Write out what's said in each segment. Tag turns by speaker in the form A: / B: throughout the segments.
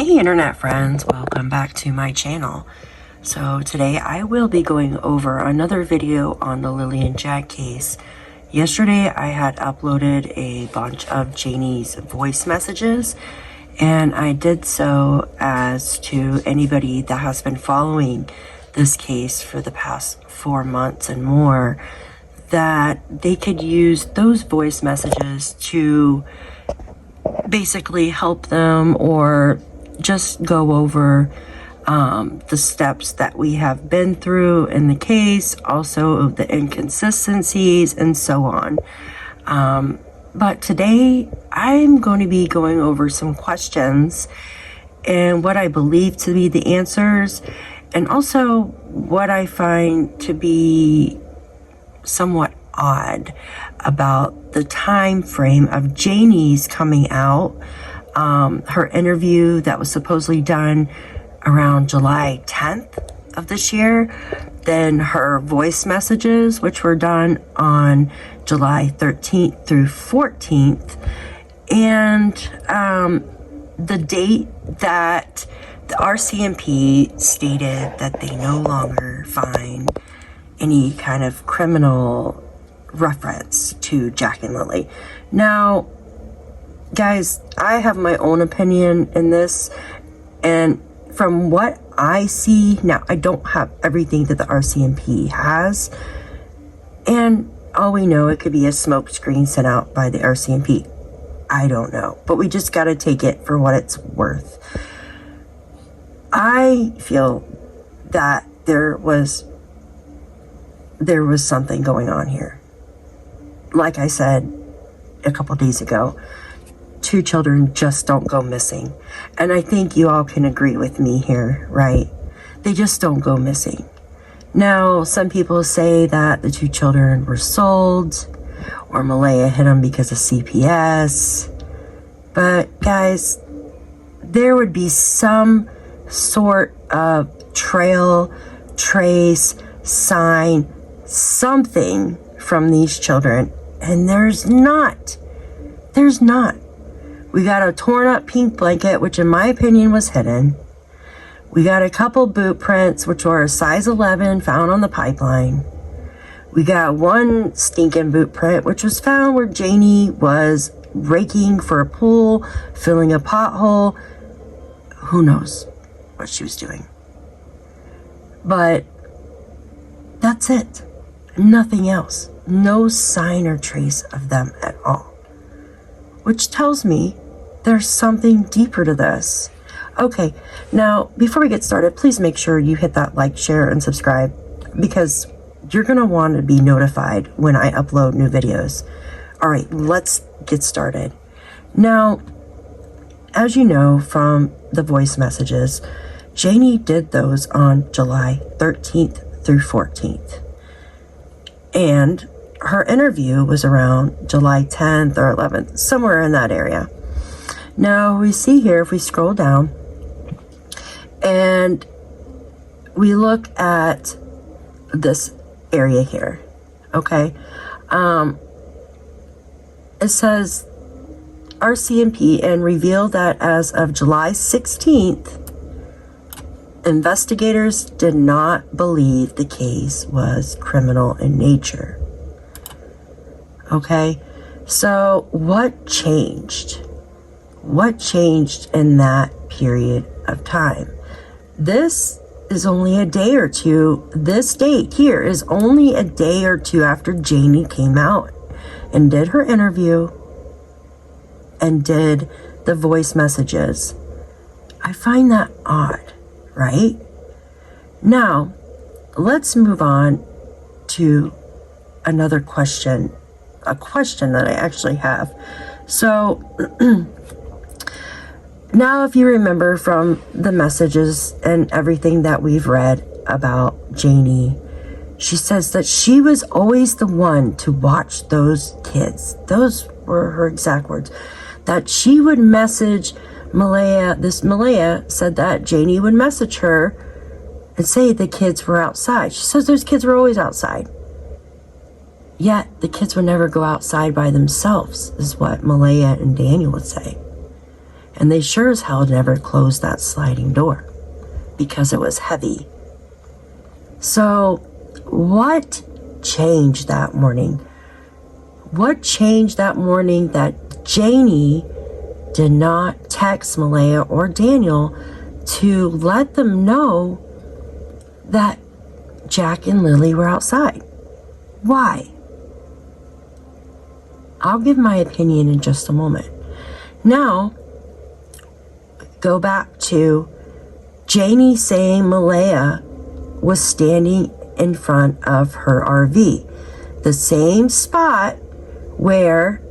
A: Hey internet friends, welcome back to my channel. So today I will be going over another video on the Lilly and Jack case. Yesterday I had uploaded a bunch of Janie's voice messages, and I did so as to anybody that has been following this case for the past 4 months and more, that they could use those voice messages to basically help them or just go over the steps that we have been through in the case, also the inconsistencies and so on. But today I'm going to be going over some questions and what I believe to be the answers, and also what I find to be somewhat odd about the time frame of Janie's coming out. Her interview that was supposedly done around July 10th of this year, then her voice messages, which were done on July 13th through 14th, and the date that the RCMP stated that they no longer find any kind of criminal reference to Jack and Lilly. Now, guys, I have my own opinion in this, and from what I see, now I don't have everything that the RCMP has, and all we know, it could be a smoke screen sent out by the RCMP. I don't know, but we just got to take it for what it's worth. I feel that there was something going on here. Like I said a couple days ago, 2 children just don't go missing. And I think you all can agree with me here, right? They just don't go missing. Now, some people say that the 2 children were sold, or Malaya hit them because of CPS. But guys, there would be some sort of trail, trace, sign, something from these children, and there's not. We got a torn up pink blanket, which in my opinion was hidden. We got a couple boot prints, which were a size 11, found on the pipeline. We got one stinking boot print, which was found where Janie was raking for a pool, filling a pothole. Who knows what she was doing? But that's it. Nothing else. No sign or trace of them at all. Which tells me there's something deeper to this. Okay, now before we get started, please make sure you hit that like, share, and subscribe, because you're going to want to be notified when I upload new videos. Alright, let's get started. Now, as you know from the voice messages, Janie did those on July 13th through 14th. And her interview was around July 10th or 11th, somewhere in that area. Now, we see here, if we scroll down, and we look at this area here, okay? It says RCMP, and revealed that as of July 16th, investigators did not believe the case was criminal in nature. Okay, so what changed? What changed in that period of time? This is only a day or two. This date here is only a day or two after Janie came out and did her interview and did the voice messages. I find that odd, right? Now, let's move on to another question. A question that I actually have. So now, if you remember from the messages and everything that we've read about Janie, she says that she was always the one to watch those kids. Those were her exact words. That she would message Malaya. This Malaya said that Janie would message her and say the kids were outside. She says those kids were always outside. Yet the kids would never go outside by themselves, is what Malaya and Daniel would say. And they sure as hell never closed that sliding door because it was heavy. So what changed that morning? What changed that morning that Janie did not text Malaya or Daniel to let them know that Jack and Lilly were outside? Why? I'll give my opinion in just a moment. Now, go back to Janie saying Malaya was standing in front of her RV, the same spot where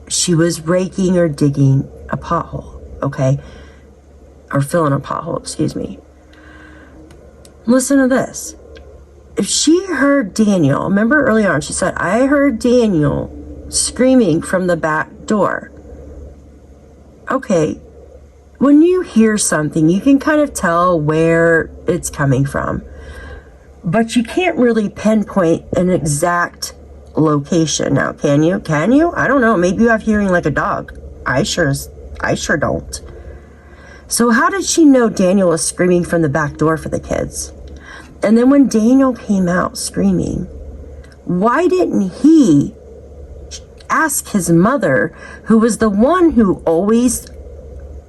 A: she was raking or digging a pothole, okay? Or filling a pothole, excuse me. Listen to this. If she heard Daniel, remember early on, she said, I heard Daniel screaming from the back door. Okay, when you hear something, you can kind of tell where it's coming from, but you can't really pinpoint an exact location. Now, can you? Can you? I don't know. Maybe you have hearing like a dog. I sure don't. So how did she know Daniel was screaming from the back door for the kids? And then when Daniel came out screaming, why didn't he ask his mother, who was the one who always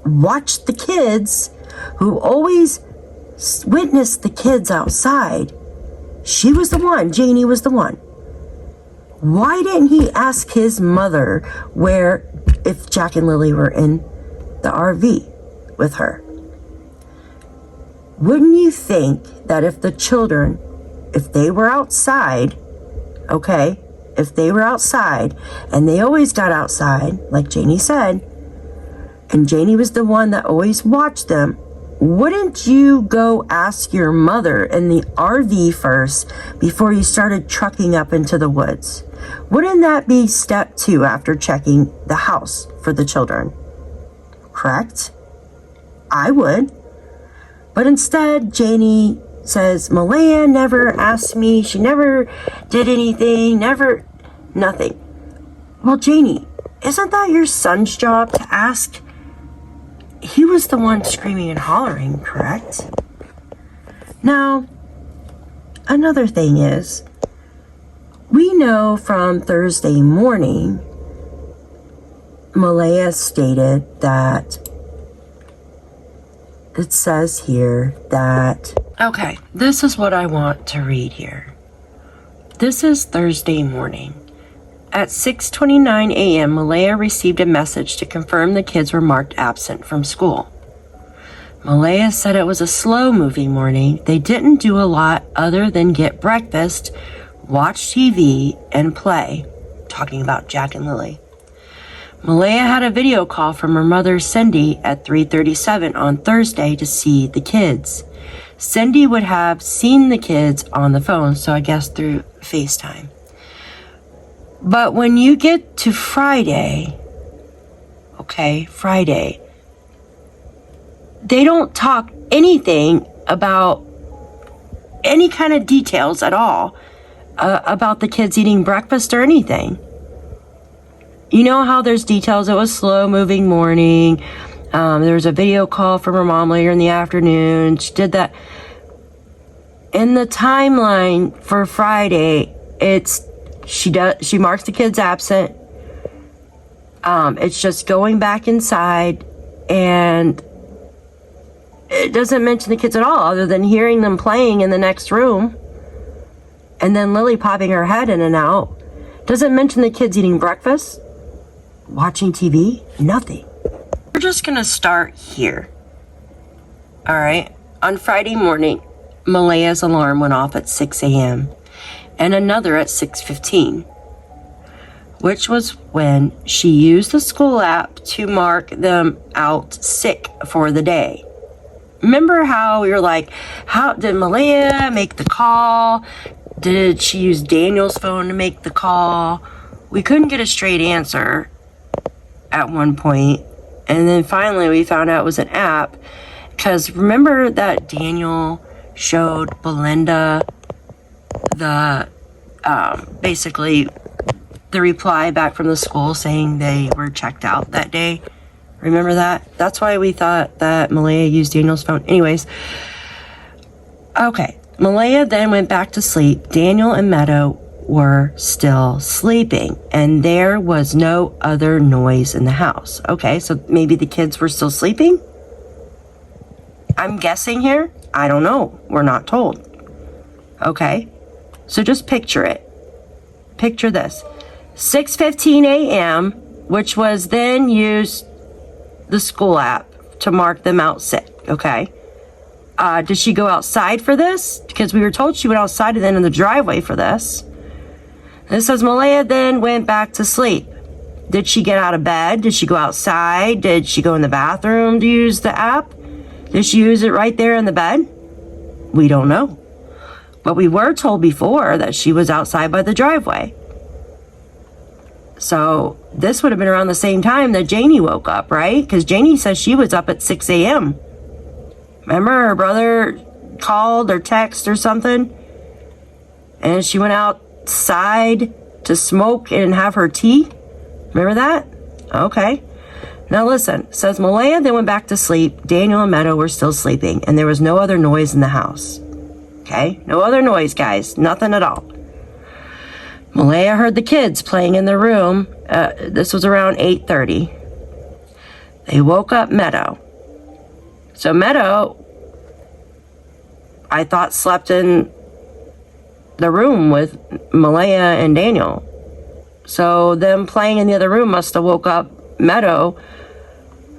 A: watched the kids, who always witnessed the kids outside? She was the one. Janie was the one. Why didn't he ask his mother if Jack and Lilly were in the RV with her? Wouldn't you think that if the children, if they were outside, okay, if they were outside, and they always got outside, like Janie said, and Janie was the one that always watched them, wouldn't you go ask your mother in the RV first before you started trucking up into the woods? Wouldn't that be step 2 after checking the house for the children? Correct? I would. But instead, Janie says, Malaya never asked me. She never did anything. Nothing. Well, Janie, isn't that your son's job to ask? He was the one screaming and hollering, correct? Now, another thing is, we know from Thursday morning, Malaya stated that it says here that... Okay, this is what I want to read here. This is Thursday morning. At 6:29 a.m., Malaya received a message to confirm the kids were marked absent from school. Malaya said it was a slow-moving morning. They didn't do a lot other than get breakfast, watch TV, and play, talking about Jack and Lilly. Malaya had a video call from her mother, Cindy, at 3:37 on Thursday to see the kids. Cindy would have seen the kids on the phone, so I guess through FaceTime. But when you get to Friday, they don't talk anything about any kind of details at all about the kids eating breakfast or anything. You know how there's details? It was slow-moving morning. There was a video call from her mom later in the afternoon. She did that. In the timeline for Friday, she marks the kids absent. It's just going back inside, and it doesn't mention the kids at all, other than hearing them playing in the next room, and then Lily popping her head in and out. Doesn't mention the kids eating breakfast, watching TV, nothing. We're just gonna start here. All right. On Friday morning, Malaya's alarm went off at 6 a.m. and another at 6:15, which was when she used the school app to mark them out sick for the day. Remember how we were like, how did Malaya make the call? Did she use Daniel's phone to make the call? We couldn't get a straight answer at one point. And then finally we found out it was an app. Because remember that Daniel showed Belinda the, basically the reply back from the school saying they were checked out that day. Remember that? That's why we thought that Malaya used Daniel's phone. Anyways. Okay. Malaya then went back to sleep. Daniel and Meadow were still sleeping, and there was no other noise in the house. Okay, so maybe the kids were still sleeping? I'm guessing here. I don't know. We're not told. Okay, so just picture it. Picture this. 6:15 a.m., which was then used the school app to mark them out sick. Okay. Did she go outside for this? Because we were told she went outside and then in the driveway for this. And it says Malaya then went back to sleep. Did she get out of bed? Did she go outside? Did she go in the bathroom to use the app? Did she use it right there in the bed? We don't know. But we were told before that she was outside by the driveway. So this would have been around the same time that Janie woke up, right? Because Janie says she was up at 6 a.m. Remember, her brother called or texted or something, and she went outside to smoke and have her tea. Remember that? Okay. Now listen, it says Malaya then went back to sleep. Daniel and Meadow were still sleeping, and there was no other noise in the house. Okay? No other noise, guys. Nothing at all. Malaya heard the kids playing in the room. This was around 8:30. They woke up Meadow. So Meadow, I thought, slept in the room with Malaya and Daniel. So them playing in the other room must have woke up Meadow.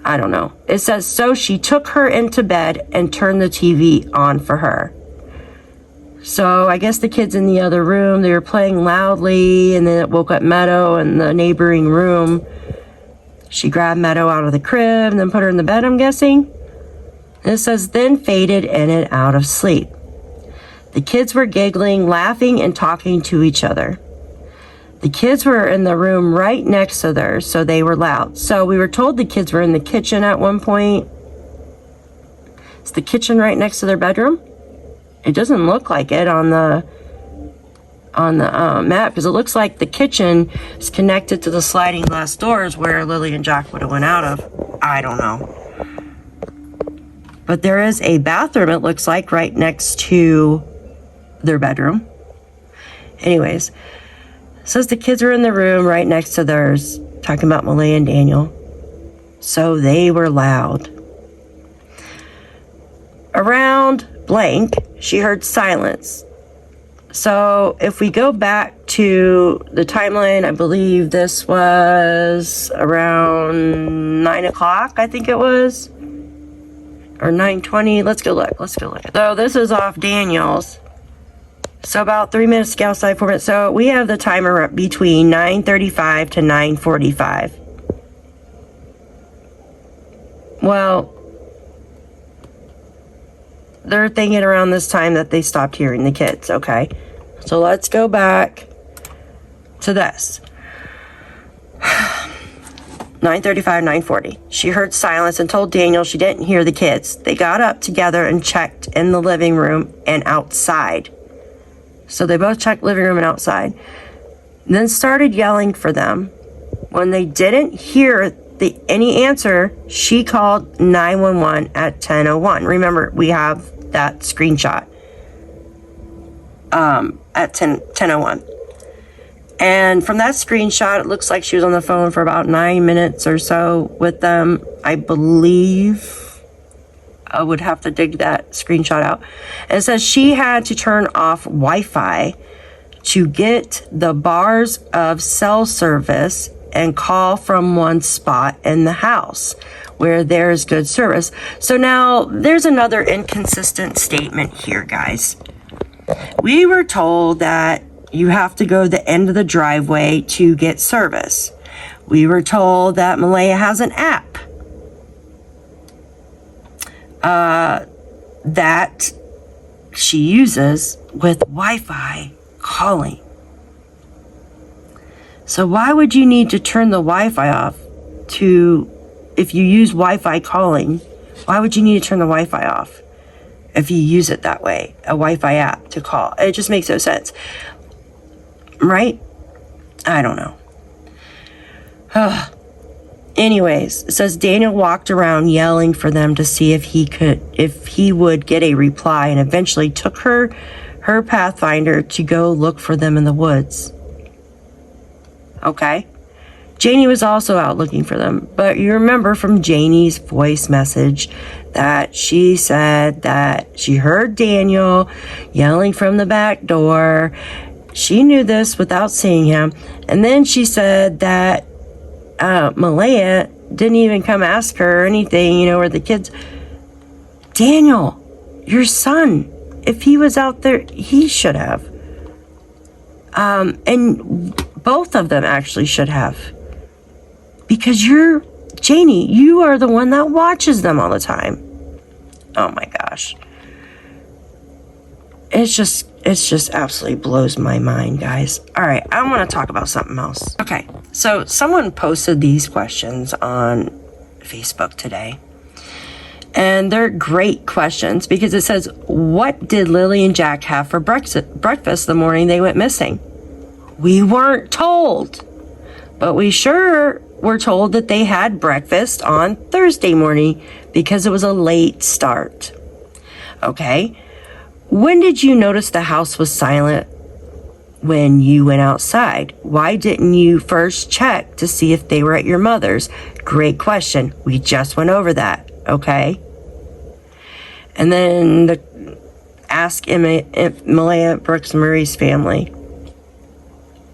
A: I don't know. It says, so she took her into bed and turned the TV on for her. So I guess the kids in the other room, they were playing loudly, and then it woke up Meadow in the neighboring room. She grabbed Meadow out of the crib and then put her in the bed, I'm guessing. And it says, then faded in and out of sleep. The kids were giggling, laughing, and talking to each other. The kids were in the room right next to theirs, so they were loud. So we were told the kids were in the kitchen at one point. Is the kitchen right next to their bedroom? It doesn't look like it on the map, because it looks like the kitchen is connected to the sliding glass doors where Lilly and Jack would have went out of. I don't know. But there is a bathroom, it looks like, right next to their bedroom. Anyways, it says the kids were in the room right next to theirs, talking about Malaya and Daniel. So they were loud. Around blank, she heard silence. So if we go back to the timeline, I believe this was around 9 o'clock, I think it was. Or 9:20. Let's go look. So this is off Daniel's. So about 3 minutes to get outside, 4 minutes. So we have the timer between 9:35 to 9:45. Well, they're thinking around this time that they stopped hearing the kids, okay? So let's go back to this. 9:35, 9:40. She heard silence and told Daniel she didn't hear the kids. They got up together and checked in the living room and outside. So they both checked living room and outside. Then started yelling for them. When they didn't hear any answer, she called 911 at 10:01. Remember, we have that screenshot at 10:01. And from that screenshot, it looks like she was on the phone for about 9 minutes or so with them. I believe I would have to dig that screenshot out. And it says she had to turn off Wi-Fi to get the bars of cell service and call from one spot in the house where there's good service. So now there's another inconsistent statement here, guys. We were told that you have to go to the end of the driveway to get service. We were told that Malaya has an app that she uses with Wi-Fi calling. So why would you need to turn the Wi-Fi off if you use Wi-Fi calling? Why would you need to turn the Wi-Fi off if you use it that way, a Wi-Fi app to call? It just makes no sense. Right? I don't know. Anyways, it says Daniel walked around yelling for them to see if he would get a reply, and eventually took her Pathfinder to go look for them in the woods. Okay. Janie was also out looking for them, but you remember from Janie's voice message that she said that she heard Daniel yelling from the back door. She knew this without seeing him. And then she said that Malaya didn't even come ask her or anything, you know, or the kids. Daniel, your son, if he was out there, he should have. And both of them actually should have. Because Janie, you are the one that watches them all the time. Oh my gosh. It's just absolutely blows my mind, guys. All right, I want to talk about something else. Okay, so someone posted these questions on Facebook today. And they're great questions because it says, what did Lilly and Jack have for breakfast the morning they went missing? We weren't told, but we sure were told that they had breakfast on Thursday morning because it was a late start. Okay. When did you notice the house was silent when you went outside? Why didn't you first check to see if they were at your mother's? Great question. We just went over that. Okay. And then ask Malaya Brooks Murray's family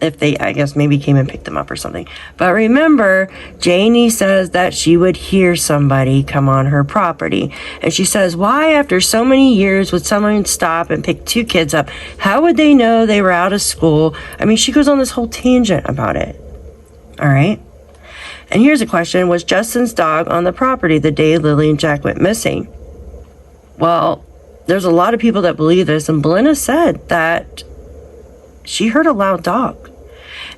A: if they, I guess, maybe came and picked them up or something. But remember, Janie says that she would hear somebody come on her property. And she says, why after so many years would someone stop and pick two kids up? How would they know they were out of school? I mean, she goes on this whole tangent about it. All right. And here's a question. Was Justin's dog on the property the day Lilly and Jack went missing? Well, there's a lot of people that believe this. And Belinda said that she heard a loud dog.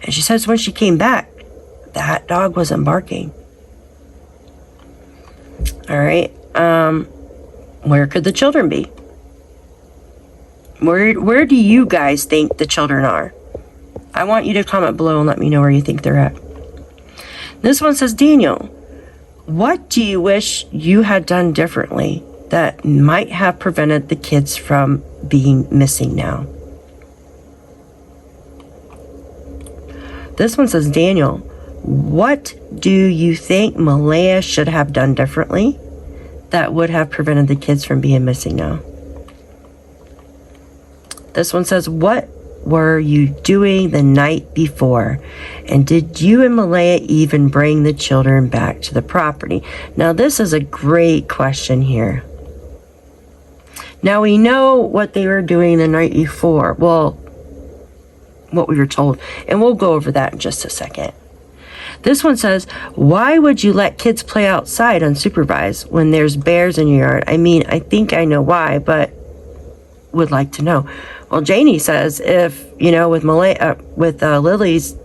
A: And she says when she came back, that dog wasn't barking. All right. Where could the children be? Where do you guys think the children are? I want you to comment below and let me know where you think they're at. This one says, Daniel, what do you wish you had done differently that might have prevented the kids from being missing now? This one says, Daniel, what do you think Malaya should have done differently that would have prevented the kids from being missing now? This one says, what were you doing the night before? And did you and Malaya even bring the children back to the property? Now, this is a great question here. Now, we know what they were doing the night before. Well, what we were told, and we'll go over that in just a second. This one says, why would you let kids play outside unsupervised when there's bears in your yard? I mean, I think I know why, but would like to know. Well, Janie says if, you know, with Lily's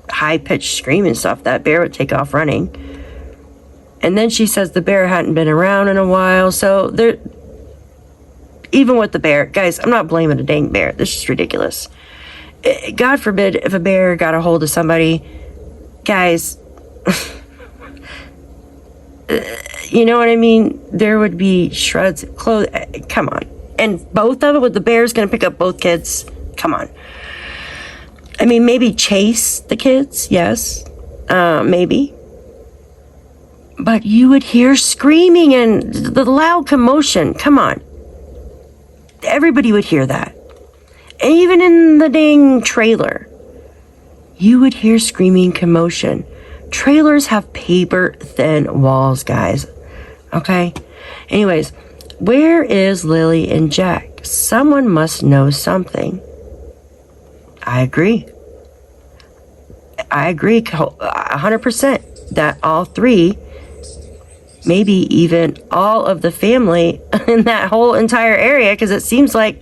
A: high-pitched scream and stuff, that bear would take off running. And then she says the bear hadn't been around in a while, so there, even with the bear, guys, I'm not blaming a dang bear. This is ridiculous. God forbid if a bear got a hold of somebody, guys, you know what I mean? There would be shreds of clothes. Come on. And both of it, with the bear's going to pick up both kids. Come on. I mean, maybe chase the kids. Yes. Maybe. But you would hear screaming and the loud commotion. Come on. Everybody would hear that. And even in the dang trailer, you would hear screaming commotion. Trailers have paper-thin walls, guys. Okay? Anyways, where is Lilly and Jack? Someone must know something. I agree. I agree 100% that all three, maybe even all of the family in that whole entire area, because it seems like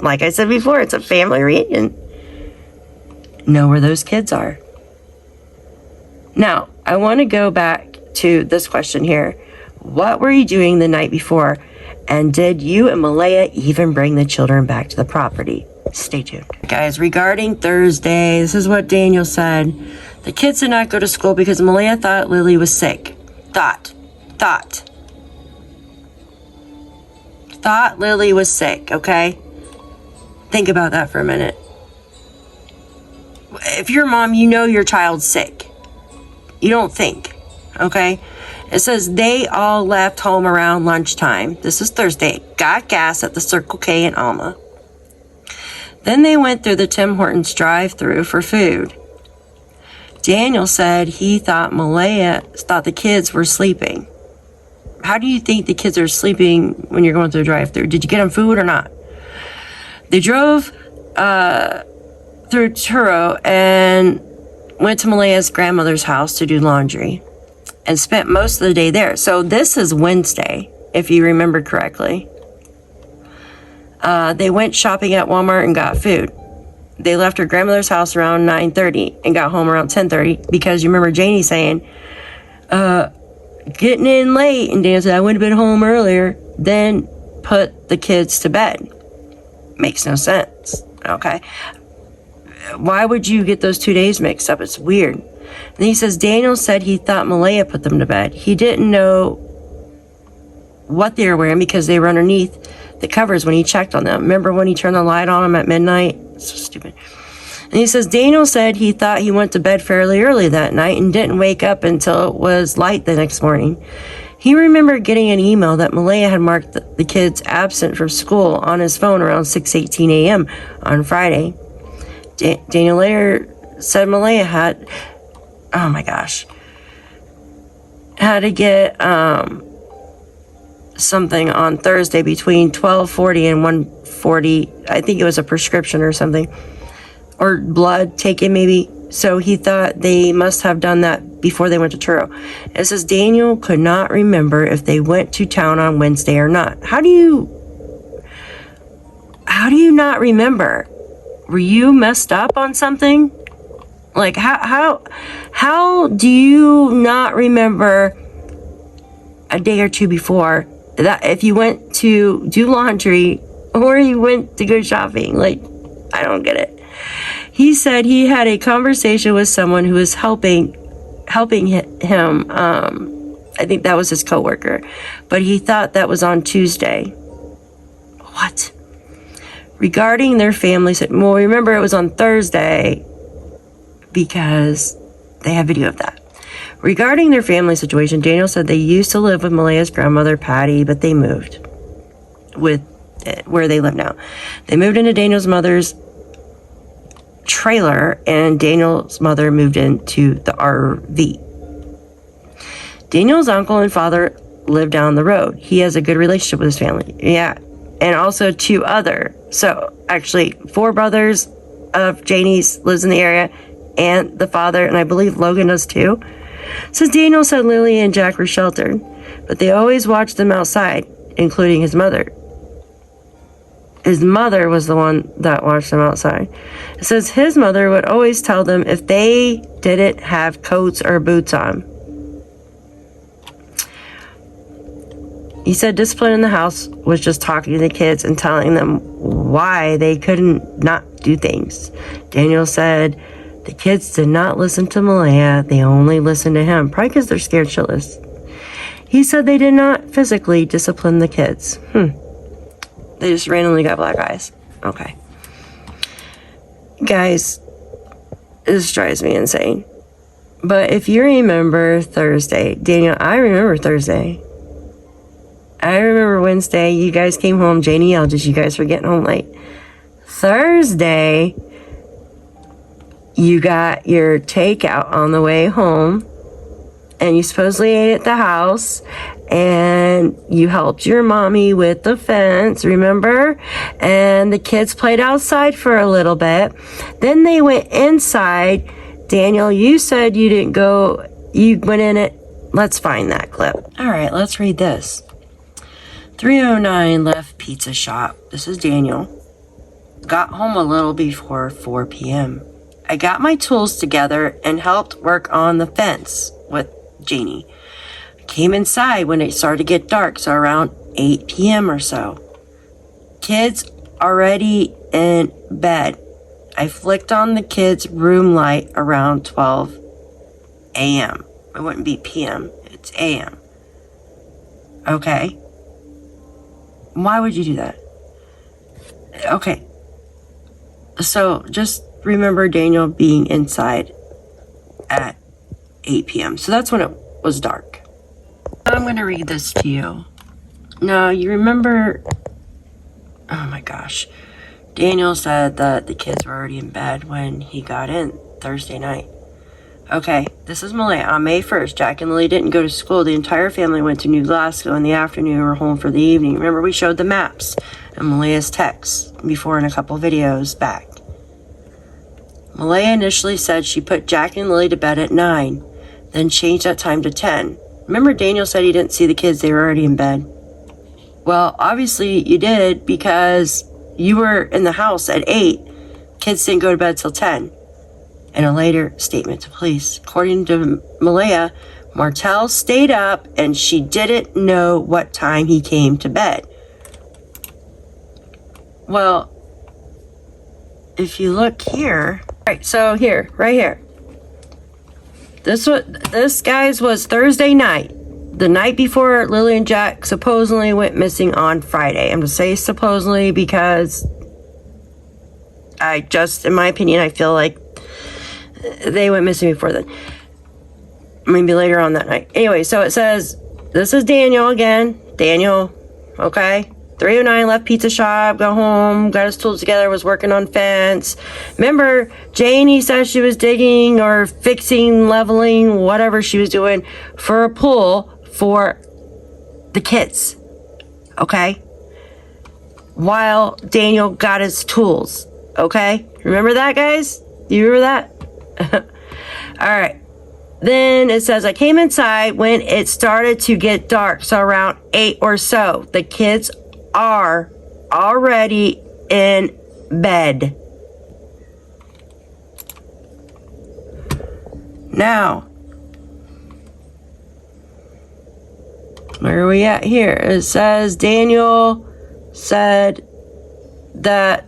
A: I said before, it's a family reunion, know where those kids are. Now, I want to go back to this question here. What were you doing the night before? And did you and Malaya even bring the children back to the property? Stay tuned. Guys, regarding Thursday, this is what Daniel said. The kids did not go to school because Malaya thought Lilly was sick. Thought Lilly was sick, okay? Think about that for a minute. If you're a mom, you know your child's sick. You don't think, okay? It says they all left home around lunchtime. This is Thursday. Got gas at the Circle K in Alma. Then they went through the Tim Hortons drive-thru for food. Daniel said he thought Malaya thought the kids were sleeping. How do you think the kids are sleeping when you're going through the drive-thru? Did you get them food or not? They drove through Truro and went to Malaya's grandmother's house to do laundry and spent most of the day there. So this is Wednesday, if you remember correctly. They went shopping at Walmart and got food. They left her grandmother's house around 9:30 and got home around 10:30 because you remember Janie saying, getting in late, and Dan said, I would have been home earlier, then put the kids to bed. Makes no sense, okay? Why would you get those 2 days mixed up? It's weird. And he says, Daniel said he thought Malaya put them to bed. He didn't know what they were wearing because they were underneath the covers when he checked on them. Remember when he turned the light on them at midnight? So stupid. And he says, Daniel said he thought he went to bed fairly early that night and didn't wake up until it was light the next morning. He remembered getting an email that Malaya had marked the kids absent from school on his phone around 6:18 a.m. on Friday. Daniel later said Malaya had, oh my gosh, had to get something on Thursday between 12:40 and 1:40. I think it was a prescription or something, or blood taken maybe. So he thought they must have done that before they went to Truro. It says Daniel could not remember if they went to town on Wednesday or not. How do you not remember? Were you messed up on something? Like how do you not remember a day or two before that if you went to do laundry or you went to go shopping? Like, I don't get it. He said he had a conversation with someone who was helping him. I think that was his coworker, but he thought that was on Tuesday. What? Regarding their family, well, remember it was on Thursday because they have video of that. Regarding their family situation, Daniel said they used to live with Malaya's grandmother, Patty, but they moved with where they live now. They moved into Daniel's mother's trailer, and Daniel's mother moved into the RV. Daniel's uncle and father live down the road. He has a good relationship with his family. Yeah. And also 2 other. So actually 4 brothers of Janie's lives in the area, and the father, and I believe Logan does too. Since Daniel said Lilly and Jack were sheltered, but they always watched them outside, including his mother. His mother was the one that watched them outside. It says his mother would always tell them if they didn't have coats or boots on. He said discipline in the house was just talking to the kids and telling them why they couldn't not do things. Daniel said the kids did not listen to Malaya. They only listened to him, probably because they're scared shitless. He said they did not physically discipline the kids. They just randomly got black eyes. Okay. Guys, this drives me insane. But if you remember Thursday, Daniel, I remember Thursday. I remember Wednesday, you guys came home. Janie yelled at you guys for getting home late. Thursday, you got your takeout on the way home, and you supposedly ate at the house, and you helped your mommy with the fence, remember? And the kids played outside for a little bit. Then they went inside. Daniel, you said you didn't go, you went in it. Let's find that clip. All right, let's read this. 309 left pizza shop. This is Daniel. Got home a little before 4 p.m. I got my tools together and helped work on the fence with Janie. Came inside when it started to get dark, so around 8 p.m. or so. Kids already in bed. I flicked on the kids' room light around 12 a.m. It wouldn't be p.m. It's a.m. Okay. Why would you do that? Okay. So just remember Daniel being inside at 8 p.m. So that's when it was dark. I'm going to read this to you. Now, you remember... Oh my gosh. Daniel said that the kids were already in bed when he got in Thursday night. Okay, this is Malaya. On May 1st, Jack and Lilly didn't go to school. The entire family went to New Glasgow in the afternoon and were home for the evening. Remember, we showed the maps and Malaya's texts before in a couple videos back. Malaya initially said she put Jack and Lilly to bed at 9, then changed that time to 10. Remember, Daniel said he didn't see the kids. They were already in bed. Well, obviously you did because you were in the house at 8. Kids didn't go to bed till 10. In a later statement to police, according to Malaya, Martel stayed up and she didn't know what time he came to bed. Well, if you look here, right, so here, right here. This guys was Thursday night, the night before Lilly and Jack supposedly went missing on Friday. I'm going to say supposedly because in my opinion, I feel like they went missing before then. Maybe later on that night. Anyway, so it says, this is Daniel again. Daniel, okay. 3:09, left pizza shop, go home, got his tools together, was working on fence. Remember, Janie said she was digging or fixing, leveling, whatever she was doing for a pool for the kids. Okay? While Daniel got his tools. Okay? Remember that, guys? Do you remember that? All right. Then it says, I came inside when it started to get dark, so around 8 or so. The kids are already in bed. Now, where are we at here? It says Daniel said that,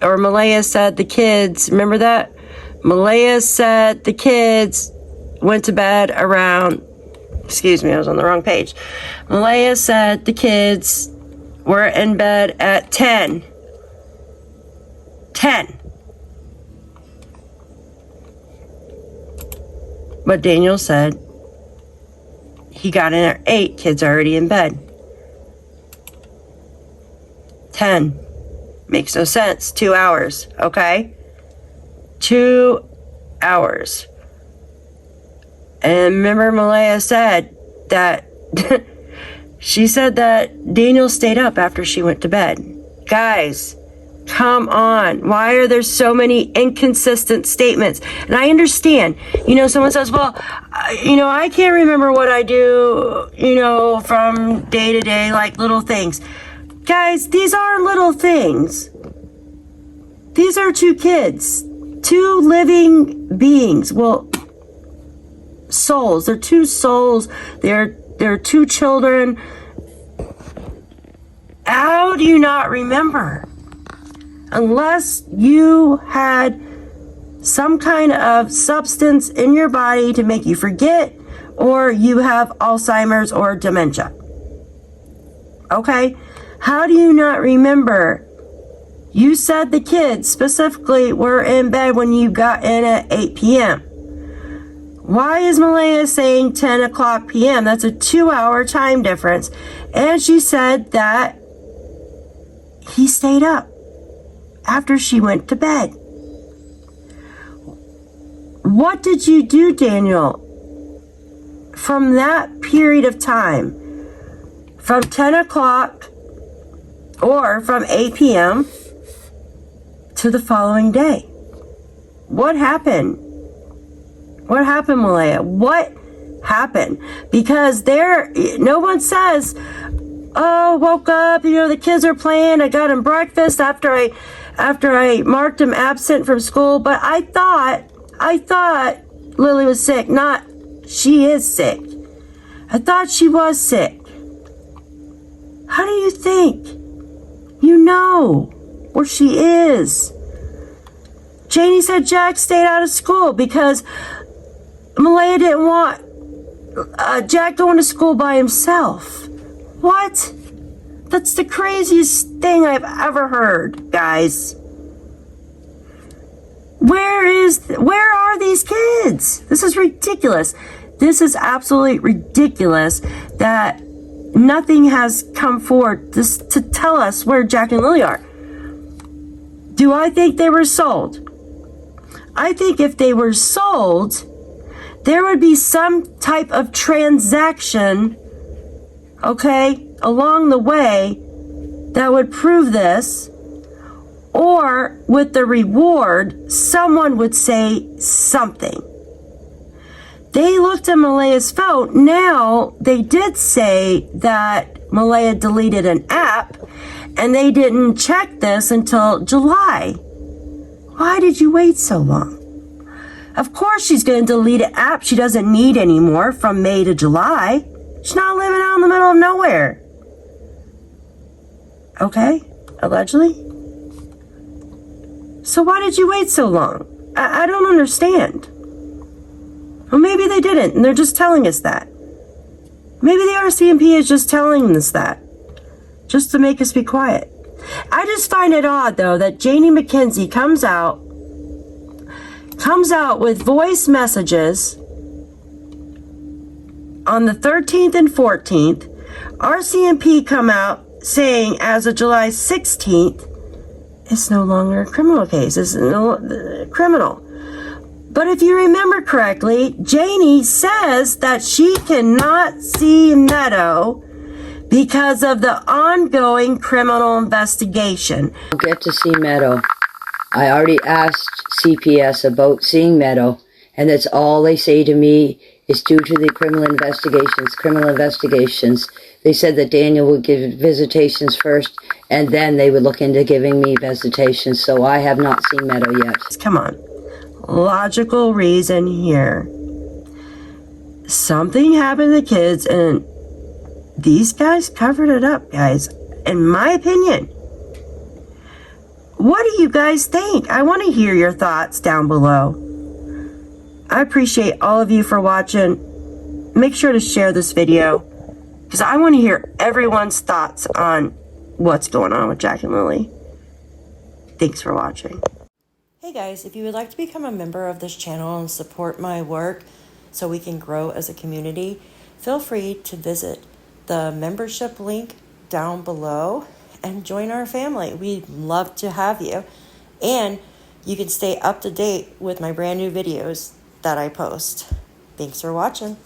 A: or Malaya said the kids, remember that? Malaya said the kids went to bed around, excuse me, I was on the wrong page. Malaya said the kids were in bed at 10. 10. But Daniel said he got in at 8, kids are already in bed. 10. Makes no sense. 2 hours, okay? 2 hours. And remember, Malaya said that she said that Daniel stayed up after she went to bed. Guys, come on. Why are there so many inconsistent statements? And I understand, someone says, well, I can't remember what I do, from day to day, like little things. Guys, these are little things. These are 2 kids. 2 living beings. Well, souls. They're 2 souls. They're 2 children. How do you not remember? Unless you had some kind of substance in your body to make you forget, or you have Alzheimer's or dementia. Okay? How do you not remember? You said the kids specifically were in bed when you got in at 8 p.m. Why is Malaya saying 10 o'clock p.m.? That's a 2-hour time difference. And she said that he stayed up after she went to bed. What did you do, Daniel, from that period of time? From 10 o'clock or from 8 p.m. to the following day. What happened? What happened, Malaya? What happened? Because no one says, oh, woke up, the kids are playing, I got them breakfast after I marked them absent from school, but I thought Lily was sick, not she is sick. I thought she was sick. How do you think? You know where she is. Janie said Jack stayed out of school because Malaya didn't want Jack going to school by himself. What? That's the craziest thing I've ever heard, guys. Where are these kids? This is ridiculous. This is absolutely ridiculous that nothing has come forward to tell us where Jack and Lilly are. Do I think they were sold? I think if they were sold, there would be some type of transaction, okay, along the way that would prove this, or with the reward, someone would say something. They looked at Malaya's phone. Now, they did say that Malaya deleted an app, and they didn't check this until July. Why did you wait so long? Of course she's going to delete an app she doesn't need anymore from May to July. She's not living out in the middle of nowhere. Okay? Allegedly? So why did you wait so long? I don't understand. Well, maybe they didn't, and they're just telling us that. Maybe the RCMP is just telling us that, just to make us be quiet. I just find it odd, though, that Janie McKenzie comes out with voice messages on the 13th and 14th. RCMP come out saying as of July 16th, it's no longer a criminal case. It's no criminal. But if you remember correctly, Janie says that she cannot see Meadow because of the ongoing criminal investigation.
B: I'll get to see Meadow. I already asked CPS about seeing Meadow, and that's all they say to me is due to the criminal investigations. They said that Daniel would give visitations first, and then they would look into giving me visitations, so I have not seen Meadow yet.
A: Come on. Logical reason here. Something happened to the kids, and these guys covered it up, guys. In my opinion. What do you guys think? I want to hear your thoughts down below. I appreciate all of you for watching. Make sure to share this video, because I want to hear everyone's thoughts on what's going on with Jack and Lilly. Thanks for watching. Hey guys, if you would like to become a member of this channel and support my work so we can grow as a community, feel free to visit the membership link down below and join our family. We'd love to have you. And you can stay up to date with my brand new videos that I post. Thanks for watching.